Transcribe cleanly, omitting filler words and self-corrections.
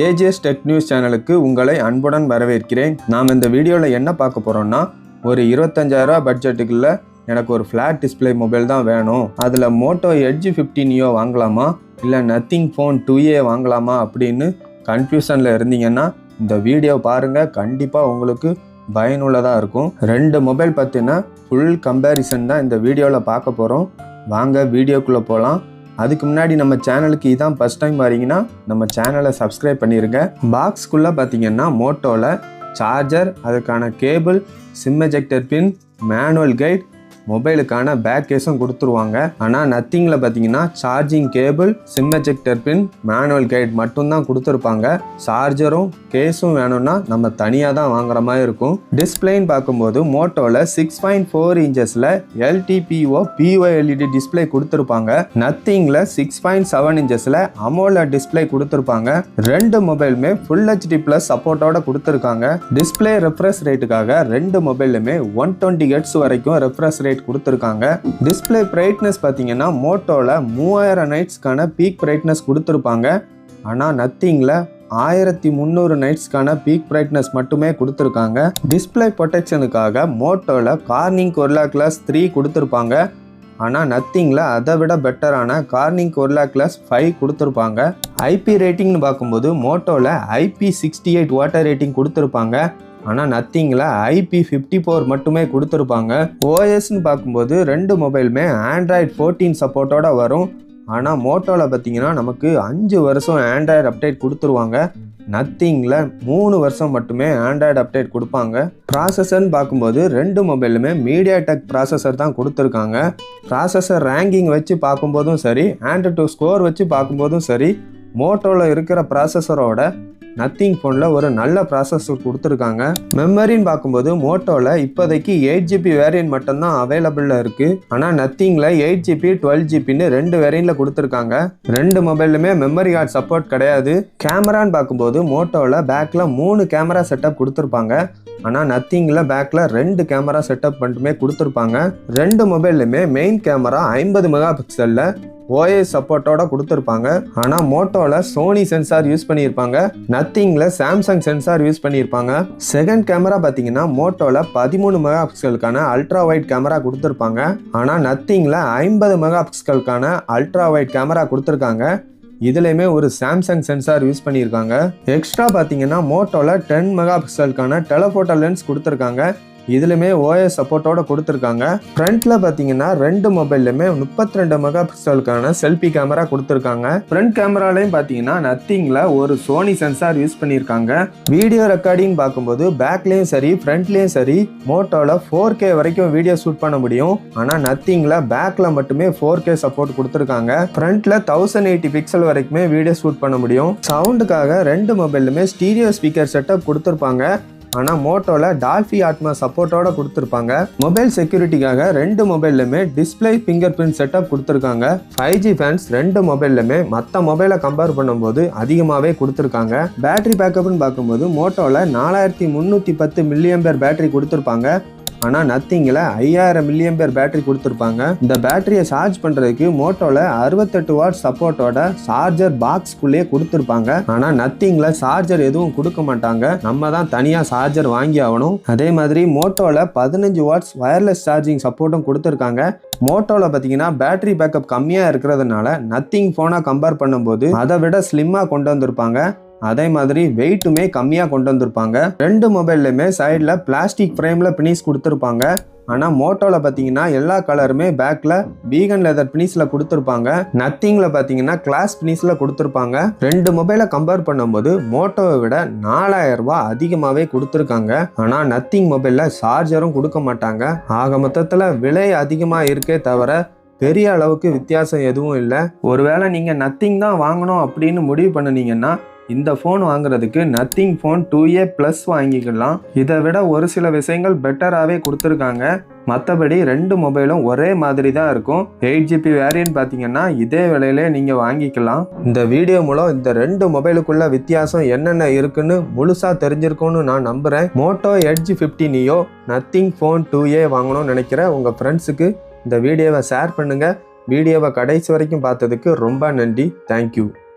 AGS tech news சேனலுக்கு உங்களை அன்புடன் வரவேற்கிறேன். நாம் இந்த வீடியோவில் என்ன பார்க்க போகிறோம்னா, ஒரு 25,000 பட்ஜெட்டுக்குள்ள எனக்கு ஒரு ஃப்ளாட் டிஸ்பிளே மொபைல் தான் வேணும். அதில் மோட்டோ எட்ஜ் 50 நியோ வாங்கலாமா இல்லை நத்திங் ஃபோன் 2A வாங்கலாமா அப்படின்னு கன்ஃபியூஷனில் இருந்தீங்கன்னா இந்த வீடியோ பாருங்கள். கண்டிப்பாக உங்களுக்கு பயனுள்ளதாக இருக்கும். ரெண்டு மொபைல் பற்றின ஃபுல் கம்பேரிசன் தான் இந்த வீடியோவில் பார்க்க போகிறோம். வாங்க வீடியோக்குள்ளே போகலாம். அதுக்கு முன்னாடி நம்ம சேனலுக்கு இதான் ஃபஸ்ட் டைம் வரீங்கன்னா நம்ம சேனலை சப்ஸ்கிரைப் பண்ணிடுங்க. பாக்ஸ்க்குள்ளே பார்த்தீங்கன்னா மோட்டோவில் சார்ஜர், அதுக்கான cable, sim ejector pin, manual guide, மொபைலுக்கான பேக் கேஸும் கொடுத்துருவாங்க. ஆனால் நத்திங்கில் பார்த்தீங்கன்னா charging cable, sim ejector pin, manual guide மட்டும்தான் கொடுத்துருப்பாங்க. சார்ஜரும் கேஸும் வேணும்னா நம்ம தனியாக தான் வாங்குற மாதிரி இருக்கும். டிஸ்பிளேன்னு பார்க்கும்போது மோட்டோவில் 6.4 இன்ச்சஸில் LTPO POLED டிஸ்பிளே கொடுத்துருப்பாங்க. நத்திங்கில் 6.7 இன்ச்சஸில் AMOLED டிஸ்பிளே கொடுத்துருப்பாங்க. ரெண்டு மொபைலுமே ஃபுல் HD ப்ளஸ் சப்போர்ட்டோட கொடுத்துருக்காங்க. டிஸ்பிளே ரெஃப்ரெஷ் ரேட்டுக்காக ரெண்டு மொபைலுமே 120 Hz வரைக்கும் ரெஃப்ரெஷ் ரேட் கொடுத்துருக்காங்க. டிஸ்பிளே பிரைட்னஸ் பார்த்தீங்கன்னா மோட்டோவில் 3000 நைட்ஸ்க்கான பீக் பிரைட்னஸ் கொடுத்துருப்பாங்க. ஆனால் நத்திங்கில் 1300 நைட்ஸ்க்கான பீக் பிரைட்னஸ் மட்டுமே கொடுத்துருக்காங்க. டிஸ்பிளே ப்ரொடெக்ஷனுக்காக மோட்டோவில் கார்னிங் கொர்லா கிளாஸ் 3 கொடுத்துருப்பாங்க. ஆனால் நத்திங்கில் அதை விட பெட்டரான கார்னிங் கொர்லா கிளாஸ் 5 கொடுத்துருப்பாங்க. IP ரேட்டிங்னு பார்க்கும்போது மோட்டோவில் IP68 வாட்டர் ரேட்டிங் கொடுத்துருப்பாங்க. ஆனால் நத்திங்கில் IP54 மட்டுமே கொடுத்துருப்பாங்க. OSன்னு பார்க்கும்போது ரெண்டு மொபைலுமே Android 14 சப்போர்ட்டோட வரும். ஆனால் மோட்டோவில் பார்த்தீங்கன்னா நமக்கு 5 வருஷம் ஆண்ட்ராய்டு அப்டேட் கொடுத்துருவாங்க. நத்திங்கில் 3 வருஷம் மட்டுமே ஆண்ட்ராய்டு அப்டேட் கொடுப்பாங்க. ப்ராசஸர்னு பார்க்கும்போது ரெண்டு மொபைலுமே மீடியாடெக் ப்ராசஸர் தான் கொடுத்துருக்காங்க. ப்ராசஸர் ரேங்கிங் வச்சு பார்க்கும்போதும் சரி, AnTuTu ஸ்கோர் வச்சு பார்க்கும்போதும் சரி, மோட்டோவில் இருக்கிற ப்ராசஸரோட நத்திங் ஃபோனில் ஒரு நல்ல ப்ராசஸர் கொடுத்துருக்காங்க. மெமரின்னு பார்க்கும்போது மோட்டோவில் இப்போதைக்கு 8GB வேரியன்ட் மட்டும்தான் அவைலபிளில் இருக்குது. ஆனால் நத்திங்கில் 8GB 12GBன்னு ரெண்டு வேரியண்ட்டில் கொடுத்துருக்காங்க. ரெண்டு மொபைலுமே மெமரி கார்டு சப்போர்ட் கிடையாது. கேமரான்னு பார்க்கும்போது மோட்டோவில் பேக்கில் 3 கேமரா செட்டப் கொடுத்துருப்பாங்க. ஆனால் நத்திங்கில் பேக்கில் 2 கேமரா செட்டப் மட்டுமே கொடுத்துருப்பாங்க. ரெண்டு மொபைல்லையுமே மெயின் கேமரா 50 மெகா பிக்சலில் OS சப்போர்ட்டோட கொடுத்துருப்பாங்க. ஆனால் மோட்டோவில் சோனி சென்சார் யூஸ் பண்ணியிருப்பாங்க. நத்திங்கில் சாம்சங் சென்சார் யூஸ் பண்ணியிருப்பாங்க. செகண்ட் கேமரா பார்த்தீங்கன்னா மோட்டோவில் 13 மெகா பிக்சலுக்கான அல்ட்ரா வைட் கேமரா கொடுத்துருப்பாங்க. ஆனால் நத்திங்கில் 50 மெகா பிக்சலுக்கான அல்ட்ரா வைட் கேமரா கொடுத்துருக்காங்க. இதுலேயுமே ஒரு சாம்சங் சென்சார் யூஸ் பண்ணியிருக்காங்க. எக்ஸ்ட்ரா பார்த்தீங்கன்னா மோட்டோவில் 10 மெகா பிக்சலுக்கான டெலஃபோட்டோ லென்ஸ் கொடுத்துருக்காங்க. இதுலையுமே OS சப்போர்ட்டோட கொடுத்துருக்காங்க. ஃப்ரண்ட்டில் பார்த்தீங்கன்னா ரெண்டு மொபைல்லையுமே 32 மெகா பிக்சலுக்கான செல்ஃபி கேமரா கொடுத்துருக்காங்க. ஃப்ரண்ட் கேமராலையும் பார்த்தீங்கன்னா நத்திங்கில் ஒரு சோனி சென்சார் யூஸ் பண்ணியிருக்காங்க. வீடியோ ரெக்கார்டிங் பார்க்கும்போது பேக்லேயும் சரி ஃப்ரண்ட்லேயும் சரி மோட்டோவில் 4K வரைக்கும் வீடியோ ஷூட் பண்ண முடியும். ஆனால் நத்திங்கில் பேக்கில் மட்டுமே 4K சப்போர்ட் கொடுத்துருக்காங்க. ஃப்ரண்ட்டில் 1080 பிக்சல் வரைக்குமே வீடியோ ஷூட் பண்ண முடியும். சவுண்டுக்காக ரெண்டு மொபைலுமே ஸ்டீரியோ ஸ்பீக்கர் செட்டப் கொடுத்துருப்பாங்க. ஆனால் மோட்டோவில் டால்பி அட்மாஸ் சப்போர்ட்டோட கொடுத்துருப்பாங்க. மொபைல் செக்யூரிட்டிக்காக ரெண்டு மொபைல்லுமே டிஸ்பிளே ஃபிங்கர் பிரிண்ட் செட்டப் கொடுத்துருக்காங்க. 5G ஃபேன்ஸ் ரெண்டு மொபைல்லுமே மற்ற மொபைலை கம்பேர் பண்ணும்போது அதிகமாகவே கொடுத்துருக்காங்க. பேட்டரி பேக்கப்னு பார்க்கும்போது மோட்டோவில் 4310 mAh பேட்டரி கொடுத்துருப்பாங்க. ஆனால் நத்திங்கில் 5000 mAh பேட்டரி கொடுத்துருப்பாங்க. இந்த பேட்டரியை சார்ஜ் பண்ணுறதுக்கு மோட்டோவில் 68 வாட் சப்போர்ட்டோட சார்ஜர் பாக்ஸ்குள்ளேயே கொடுத்துருப்பாங்க. ஆனால் நத்திங்கில் சார்ஜர் எதுவும் கொடுக்க மாட்டாங்க. நம்ம தான் தனியாக சார்ஜர் வாங்கி ஆகணும். அதே மாதிரி மோட்டோவில் 15 வாட்ஸ் வயர்லெஸ் சார்ஜிங் சப்போர்ட்டும் கொடுத்துருக்காங்க. மோட்டோவில் பார்த்தீங்கன்னா பேட்டரி பேக்கப் கம்மியாக இருக்கிறதுனால நத்திங் ஃபோனை கம்பேர் பண்ணும்போது அதை விட ஸ்லிம்மாக கொண்டு வந்திருப்பாங்க. அதே மாதிரி வெயிட்டுமே கம்மியாக கொண்டு வந்திருப்பாங்க. ரெண்டு மொபைல்லையுமே சைடில் பிளாஸ்டிக் ஃப்ரேமில் பினிஷ் கொடுத்துருப்பாங்க. ஆனால் மோட்டோவில் பார்த்தீங்கன்னா எல்லா கலருமே பேக்கில் வீகன் லெதர் பினிஷில் கொடுத்துருப்பாங்க. நத்திங்கில் பார்த்தீங்கன்னா கிளாஸ் பினிஷில் கொடுத்துருப்பாங்க. ரெண்டு மொபைலை கம்பேர் பண்ணும்போது மோட்டோவை விட 4000 ரூபாய் அதிகமாகவே கொடுத்துருக்காங்க. ஆனால் நத்திங் மொபைலில் சார்ஜரும் கொடுக்க மாட்டாங்க. ஆக மொத்தத்தில் விலை அதிகமாக இருக்கே தவிர பெரிய அளவுக்கு வித்தியாசம் எதுவும் இல்லை. ஒருவேளை நீங்கள் நத்திங் தான் வாங்கணும் அப்படின்னு முடிவு பண்ணினீங்கன்னா இந்த ஃபோன் வாங்குறதுக்கு நத்திங் ஃபோன் 2A ப்ளஸ் வாங்கிக்கலாம். இதை விட ஒரு சில விஷயங்கள் பெட்டராகவே கொடுத்துருக்காங்க. மற்றபடி ரெண்டு மொபைலும் ஒரே மாதிரி தான் இருக்கும். 8GB வேரியன்ட் பார்த்தீங்கன்னா இதே விலையிலே நீங்கள் வாங்கிக்கலாம். இந்த வீடியோ மூலம் இந்த ரெண்டு மொபைலுக்குள்ள வித்தியாசம் என்னென்ன இருக்குன்னு முழுசாக தெரிஞ்சிருக்கும்னு நான் நம்புகிறேன். Moto Edge 50 Neo Nothing phone 2A வாங்கணும்னு நினைக்கிற உங்கள் ஃப்ரெண்ட்ஸுக்கு இந்த வீடியோவை ஷேர் பண்ணுங்கள். வீடியோவை கடைசி வரைக்கும் பார்த்ததுக்கு ரொம்ப நன்றி. தேங்க்யூ.